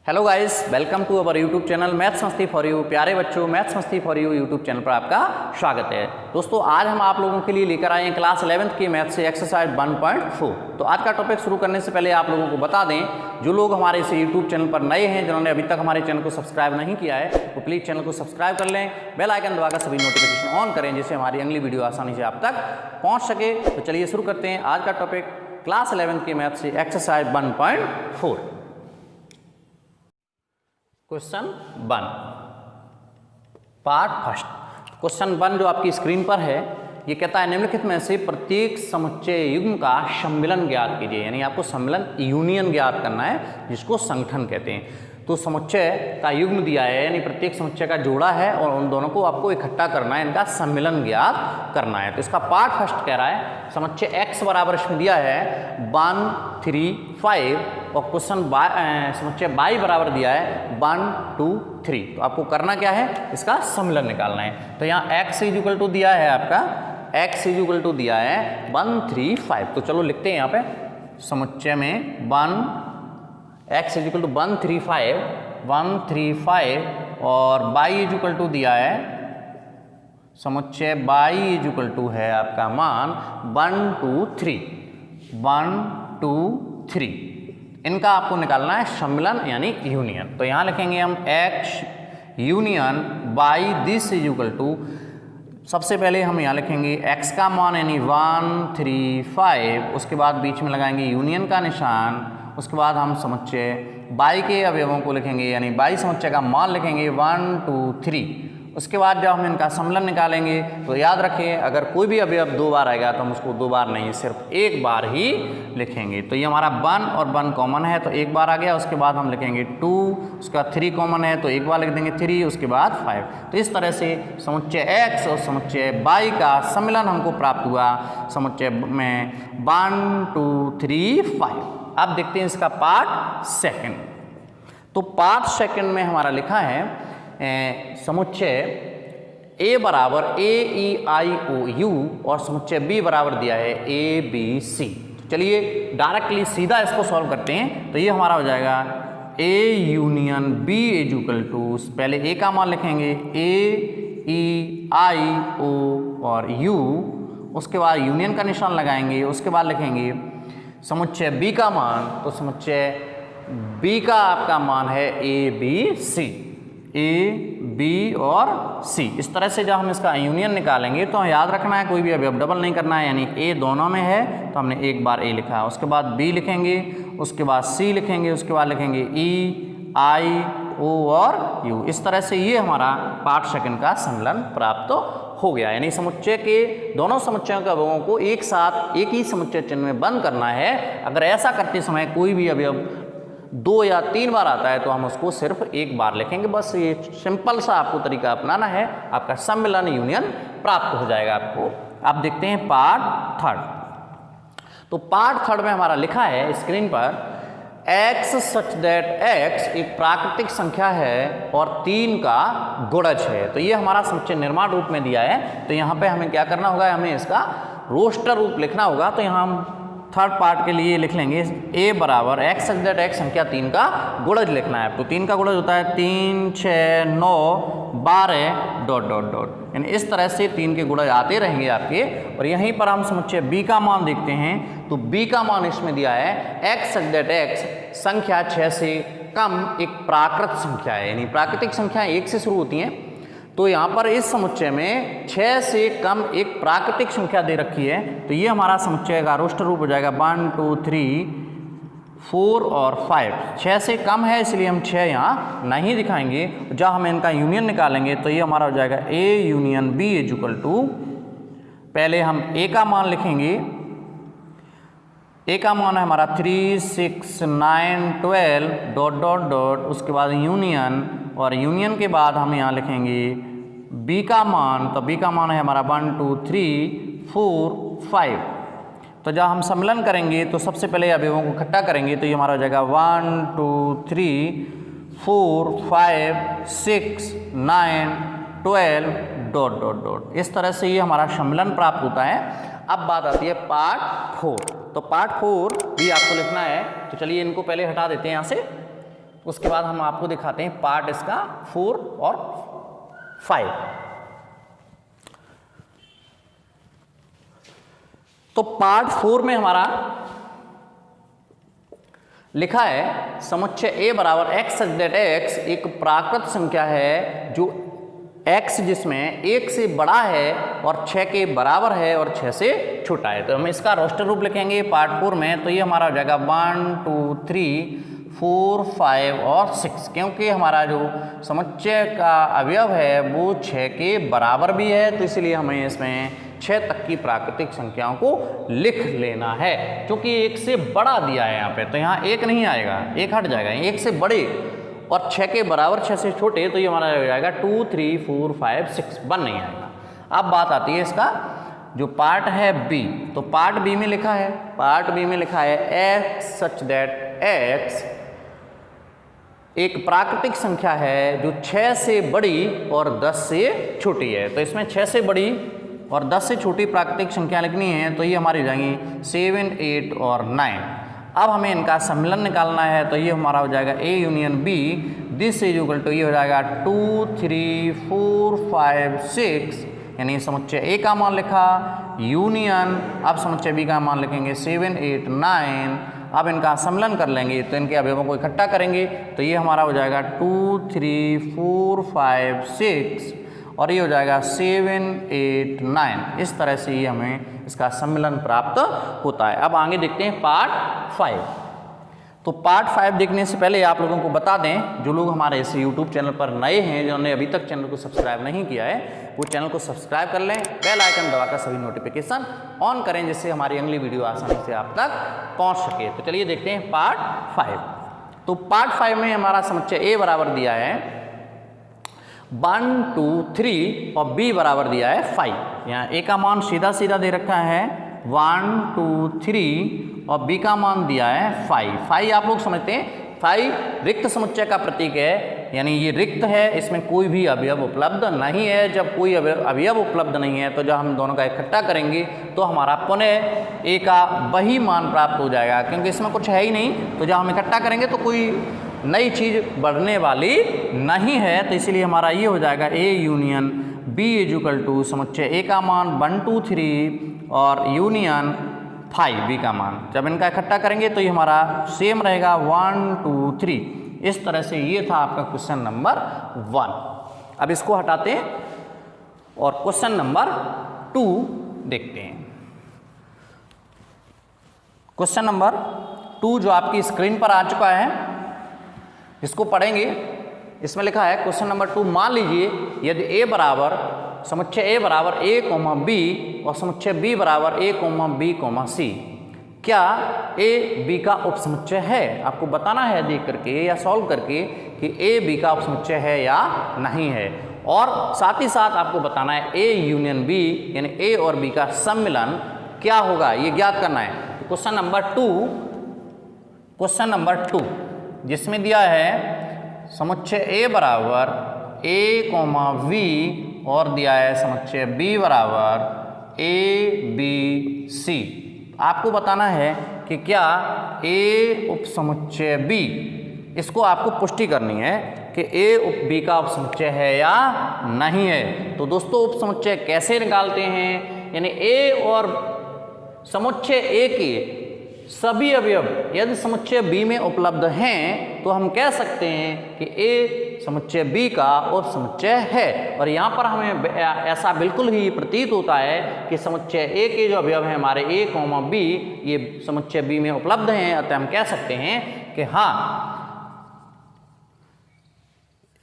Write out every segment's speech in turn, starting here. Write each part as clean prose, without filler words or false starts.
Hello guys, welcome to our YouTube channel maths Masti for you. प्यारे बच्चों, maths Masti for you YouTube channel पर आपका स्वागत है। दोस्तों, आज हम आप लोगों के लिए लेकर आए हैं क्लास 11th की मैथ से एक्सरसाइज 1.4। तो आज का टॉपिक शुरू करने से पहले आप लोगों को बता दें, जो लोग हमारे इस यूट्यूब चैनल पर नए हैं, जिन्होंने अभी तक हमारे चैनल को सब्सक्राइब नहीं किया है, तो प्लीज़ चैनल को सब्सक्राइब कर लें, बेल आइकन दबाकर सभी नोटिफिकेशन ऑन करें, जिससे हमारी अगली वीडियो आसानी से आप तक पहुँच सके। तो चलिए शुरू करते हैं आज का टॉपिक क्लास 11th की मैथ से exercise 1.4। Question 1 part first. Question 1 जो आपकी स्क्रीन पर है, ये कहता है निम्नलिखित में से प्रत्येक समुच्चय युग्म का सम्मिलन ज्ञात कीजिए। यानी आपको सम्मिलन यूनियन ज्ञात करना है, जिसको संगठन कहते हैं। तो समुच्चय का युग्म दिया है, यानी प्रत्येक समुच्चय का जोड़ा है और उन दोनों को आपको इकट्ठा करना है, इनका सम्मिलन ज्ञात करना है। तो इसका पार्ट फर्स्ट कह रहा है समुच्चय x बराबर इसमें दिया है 1, 3, 5 और क्वेश्चन समुच्चय y बराबर दिया है 1, 2, 3। तो आपको करना क्या है, इसका सम्मिलन निकालना है। तो यहाँ x इक्वल टू दिया है, आपका x इक्वल टू दिया है 1, 3, 5। तो चलो लिखते हैं यहाँ पे समुच्चय में 1 x इक्वल टू 1, 3, 5 और y इक्वल टू दिया है समुच्चय y इक्वल टू है आपका मान 1, 2, 3। इनका आपको निकालना है सम्मिलन यानी यूनियन। तो यहाँ लिखेंगे हम x union y this is equal to, सबसे पहले हम यहाँ लिखेंगे x का मान यानी 1, 3, 5, उसके बाद बीच में लगाएंगे यूनियन का निशान, उसके बाद हम समुच्चय y के अवयवों को लिखेंगे, यानी y समुच्चय का मान लिखेंगे 1, 2, 3। उसके बाद जब हम इनका सम्मिलन निकालेंगे तो याद रखें, अगर कोई भी अवयव 2 बार आएगा तो हम उसको 2 बार नहीं, सिर्फ 1 बार ही लिखेंगे। तो ये हमारा 1 और 1 कॉमन है तो 1 बार आ गया। उसके बाद हम लिखेंगे 2, उसके बाद 3 कॉमन है तो 1 बार लिख देंगे 3, उसके बाद 5। तो इस तरह से समुच्चय x और समुच्चय y का सम्मिलन हमको प्राप्त हुआ समुच्चय में 1, 2, 3, 5। अब देखते हैं इसका पार्ट सेकंड। तो पार्ट सेकंड में हमारा लिखा है समुच्चय a बराबर AEIOU और समुच्चय b बराबर दिया है ABC। चलिए डायरेक्टली सीधा इसको सॉल्व करते हैं। तो ये हमारा हो जाएगा A union B is equal to, पहले A का मान लिखेंगे AEIO और U, उसके बाद यूनियन का निशान लगाएंगे, उसके बाद लिखेंगे समुच्चय b का मान। तो समुच्चय b का आपका मान है ABC, A, B और C। इस तरह से जब हम इसका यूनियन निकालेंगे तो याद रखना है कोई भी अवयव डबल नहीं करना है, यानी A दोनों में है तो हमने 1 बार A लिखा है, उसके बाद B लिखेंगे, उसके बाद C लिखेंगे, उसके बाद लिखेंगे E, I, O और U। इस तरह से ये हमारा पार्ट सेकंड का सम्मिलन प्राप्त हो गया। यानी समुच्चय के दोनों समुच्चयों के अवयवों को एक साथ एक ही समुच्चय चिन्ह में बंद करना है। अगर ऐसा करते समय कोई भी अवयव 2 या 3 बार आता है तो हम उसको सिर्फ 1 बार लिखेंगे। बस ये सिंपल सा आपको तरीका अपनाना है, आपका सम्मिलन यूनियन प्राप्त हो जाएगा आपको। अब देखते हैं पार्ट थर्ड। तो पार्ट थर्ड में हमारा लिखा है स्क्रीन पर x सच दैट x एक प्राकृतिक संख्या है और 3 का गुणज है। तो ये हमारा समुच्चय निर्माण रूप में दिया है। तो यहाँ पे हमें क्या करना होगा, हमें इसका रोस्टर रूप लिखना होगा। तो यहाँ हम थर्ड पार्ट के लिए लिख लेंगे a बराबर x सच दैट x संख्या 3 का गुणज लिखना है। तो 3 का गुणज होता है 3, 6, 9, 12 डॉट डॉट डॉट, यानी इस तरह से 3 के गुणज आते रहेंगे आपके। और यहीं पर हम समुच्चय b का मान देखते हैं। तो b का मान इसमें दिया है x सच दैट x संख्या 6 से कम एक प्राकृत संख्या है, यानी प्राकृतिक संख्या 1 से शुरू होती हैं। तो यहाँ पर इस समुच्चय में 6 से कम एक प्राकृतिक संख्या दे रखी है। तो ये हमारा समुच्चय का रोस्टर रूप हो जाएगा 1, 2, 3, 4 और 5। 6 से कम है इसलिए हम 6 यहाँ नहीं दिखाएंगे। जब हम इनका यूनियन निकालेंगे तो ये हमारा हो जाएगा A union B is equal to, पहले हम A का मान लिखेंगे। A का मान है हमारा 3, 6, 9, 12 डॉट डॉट डॉट, उसके बाद यूनियन, और यूनियन के बाद हम यहाँ लिखेंगे B का मान। तो B का मान है हमारा 1, 2, 3, 4, 5। तो जब हम सम्मिलन करेंगे तो सबसे पहले अवयवों को इकट्ठा करेंगे। तो ये हमारा हो जाएगा 1, 2, 3, 4, 5, 6, 9, 12 डॉट डॉट डॉट। इस तरह से ये हमारा सम्मिलन प्राप्त होता है। अब बात आती है पार्ट 4। तो पार्ट 4 भी आपको लिखना है। तो चलिए इनको पहले हटा देते हैं यहाँ से। उसके बाद हम आपको दिखाते हैं पार्ट इसका 4 और 5। तो पार्ट 4 में हमारा लिखा है समुच्चय ए बराबर एक्स सच दैट एक्स एक प्राकृत संख्या है जो x जिसमें 1 से बड़ा है और 6 के बराबर है और 6 से छोटा है। तो हम इसका रोस्टर रूप लिखेंगे पार्ट 4 में। तो ये हमारा हो जाएगा 1 2 3 4 5 और 6, क्योंकि हमारा जो समुच्चय का अवयव है वो 6 के बराबर भी है, तो इसलिए हमें इसमें 6 तक की प्राकृतिक संख्याओं को लिख लेना है। क्योंकि 1 से बड़ा दिया है यहाँ पे, तो यहाँ 1 नहीं आएगा, 1 हट जाएगा। 1 से बड़े और 6 के बराबर 6 से छोटे, तो ये हमारा हो जाएगा 2 3 4 5 6, 1 नहीं आएगा। अब बात आती है इसका जो पार्ट है बी। तो पार्ट बी में लिखा है, पार्ट बी में लिखा है एक्स सच दैट एक्स एक प्राकृतिक संख्या है जो 6 से बड़ी और 10 से छोटी है। तो इसमें 6 से बड़ी और 10 से छोटी प्राकृतिक संख्या लिखनी है, तो ये हमारी हो जाएंगी 7 8 और 9। अब हमें इनका सम्मिलन निकालना है, तो ये हमारा हो जाएगा A union B, this is equal to ये हो जाएगा 2 3 4 5 6, यानी समुच्चय ए का मान लिखा यूनियन, अब समुच्चय बी का मान लिखेंगे 7 8 9। अब इनका सम्मिलन कर लेंगे, तो इनके अवयवों को इकट्ठा करेंगे, तो ये हमारा हो जाएगा 2 3 4 5 6 और ये हो जाएगा 7 8 9। इस तरह से ये हमें इसका सम्मिलन प्राप्त होता है। अब आगे देखते हैं पार्ट 5। तो पार्ट 5 देखने से पहले आप लोगों को बता दें, जो लोग हमारे इस YouTube चैनल पर नए हैं, जिन्होंने अभी तक चैनल को सब्सक्राइब नहीं किया है, वो चैनल को सब्सक्राइब कर लें, बेल आइकन दबाकर सभी नोटिफिकेशन ऑन करें, जिससे हमारी अगली वीडियो आसानी से आप तक पहुंच सके। तो चलिए देखते हैं पार्ट 5। तो पार्ट 5 में हमारा समुच्चय ए बराबर दिया है 1 2 3 और बी बराबर दिया है 5। यहाँ ए का मान सीधा सीधा दे रखा है 1 2 3 और बी का मान दिया है 5। 5 आप लोग समझते हैं 5 रिक्त समुच्चय का प्रतीक है, यानी ये रिक्त है, इसमें कोई भी अवयव उपलब्ध नहीं है। जब कोई अवयव उपलब्ध नहीं है, तो जब हम दोनों का इकट्ठा करेंगे तो हमारा पुनः ए का वही मान प्राप्त हो जाएगा, क्योंकि इसमें कुछ है ही नहीं। तो जब हम इकट्ठा करेंगे तो कोई नई चीज़ बढ़ने वाली नहीं है, तो इसलिए हमारा ये हो जाएगा A union B is equal to समुच्चय ए का मान 1 2 3 और यूनियन 5 बी का मान। जब इनका इकट्ठा करेंगे तो ये हमारा सेम रहेगा 1 2 3। इस तरह से ये था आपका क्वेश्चन नंबर 1। अब इसको हटाते हैं और क्वेश्चन नंबर 2 देखते हैं। क्वेश्चन नंबर 2 जो आपकी स्क्रीन पर आ चुका है, इसको पढ़ेंगे। इसमें लिखा है क्वेश्चन नंबर 2, मान लीजिए यदि ए बराबर समुच्चय ए बराबर ए कोमा बी और समुच्चय बी बराबर ए कोमा बी कोमा सी, क्या ए बी का उपसमुच्चय है? आपको बताना है देख करके या सॉल्व करके कि ए बी का उपसमुच्चय है या नहीं है, और साथ ही साथ आपको बताना है ए यूनियन बी यानी ए और बी का सम्मिलन क्या होगा, ये ज्ञात करना है। तो क्वेश्चन नंबर 2 जिसमें दिया है समुच्चय ए बराबर ए कोमा वी और दिया है समुच्चय बी बराबर ए बी सी। आपको बताना है कि क्या ए उपसमुच्चय बी, इसको आपको पुष्टि करनी है कि ए उप बी का उपसमुच्चय है या नहीं है। तो दोस्तों उपसमुच्चय कैसे निकालते हैं, यानी ए और समुच्चय ए के सभी अवयव यदि समुच्चय बी में उपलब्ध हैं तो हम कह सकते हैं कि ए समुच्चय बी का उपसमुच्चय है। और यहाँ पर हमें ऐसा बिल्कुल ही प्रतीत होता है कि समुच्चय ए के जो अवयव हैं हमारे ए कोमा बी, ये समुच्चय बी में उपलब्ध हैं, अतः हम कह सकते हैं कि हाँ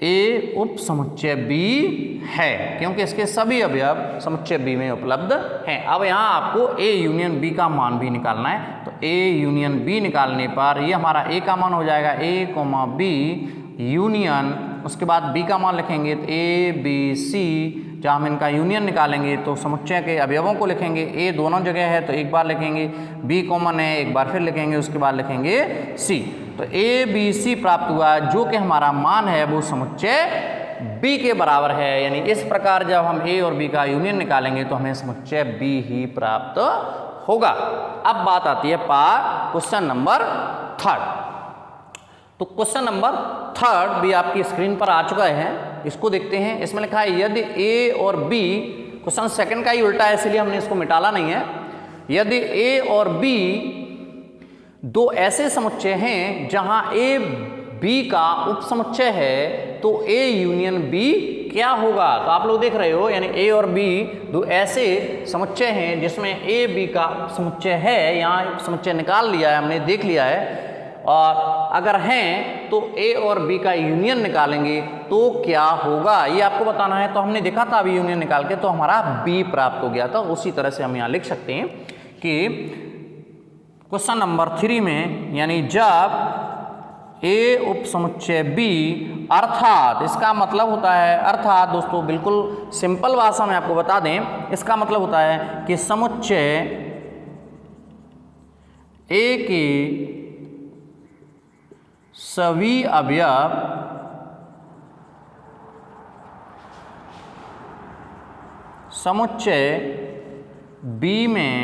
ए उप समुच्चय बी है, क्योंकि इसके सभी अवयव समुच्चय बी में उपलब्ध हैं। अब यहाँ आपको ए यूनियन बी का मान भी निकालना है। तो ए यूनियन बी निकालने पर ये हमारा ए का मान हो जाएगा ए कोमा बी यूनियन, उसके बाद बी का मान लिखेंगे तो ए बी सी। जब हम इनका यूनियन निकालेंगे तो समुच्चय के अवयवों को लिखेंगे, ए दोनों जगह है तो एक बार लिखेंगे, बी कॉमन है एक बार फिर लिखेंगे, उसके बाद लिखेंगे सी। तो ए बी सी प्राप्त हुआ, जो कि हमारा मान है वो समुच्चय बी के बराबर है। यानी इस प्रकार जब हम ए और बी का यूनियन निकालेंगे तो हमें समुच्चय बी ही प्राप्त होगा। अब बात आती है क्वेश्चन नंबर 3। तो क्वेश्चन नंबर 3 भी आपकी स्क्रीन पर आ चुका है, इसको देखते हैं। इसमें लिखा है यदि ए और बी, क्वेश्चन सेकंड का ही उल्टा है इसलिए हमने इसको मिटाला नहीं है। यदि ए और बी दो ऐसे समुच्चय हैं जहां ए बी का उपसमुच्चय है तो ए यूनियन बी क्या होगा। तो आप लोग देख रहे हो, यानी ए और बी दो ऐसे समुच्चय हैं जिसमें ए बी का समुच्चय है, यहाँ समुच्चय निकाल लिया है हमने, देख लिया है, और अगर हैं तो ए और बी का यूनियन निकालेंगे तो क्या होगा ये आपको बताना है। तो हमने देखा था अभी यूनियन निकाल के, तो हमारा बी प्राप्त हो गया था। उसी तरह से हम यहाँ लिख सकते हैं कि क्वेश्चन नंबर 3 में, यानी जब ए उपसमुच्चय बी, अर्थात इसका मतलब होता है, अर्थात दोस्तों बिल्कुल सिंपल भाषा में आपको बता दें, इसका मतलब होता है कि समुच्चय ए के सभी अवयव समुच्चय बी में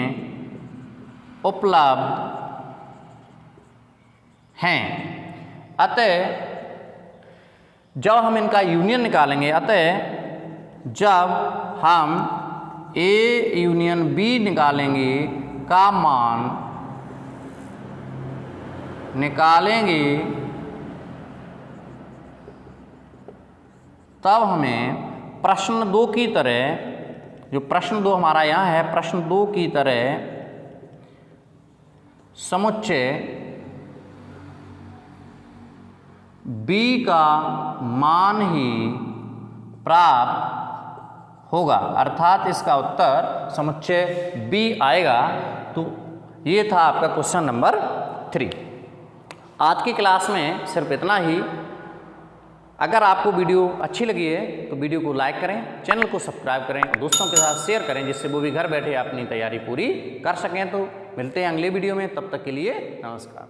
उपलब्ध हैं। अतः जब हम इनका यूनियन निकालेंगे, अतः जब हम ए यूनियन बी निकालेंगे का मान निकालेंगे तब हमें प्रश्न 2 की तरह, जो प्रश्न 2 हमारा यहाँ है, प्रश्न 2 की तरह समुच्चय बी का मान ही प्राप्त होगा, अर्थात इसका उत्तर समुच्चय बी आएगा। तो ये था आपका क्वेश्चन नंबर 3। आज की क्लास में सिर्फ इतना ही। अगर आपको वीडियो अच्छी लगी है तो वीडियो को लाइक करें, चैनल को सब्सक्राइब करें, दोस्तों के साथ शेयर करें, जिससे वो भी घर बैठे अपनी तैयारी पूरी कर सकें। तो मिलते हैं अगले वीडियो में, तब तक के लिए नमस्कार।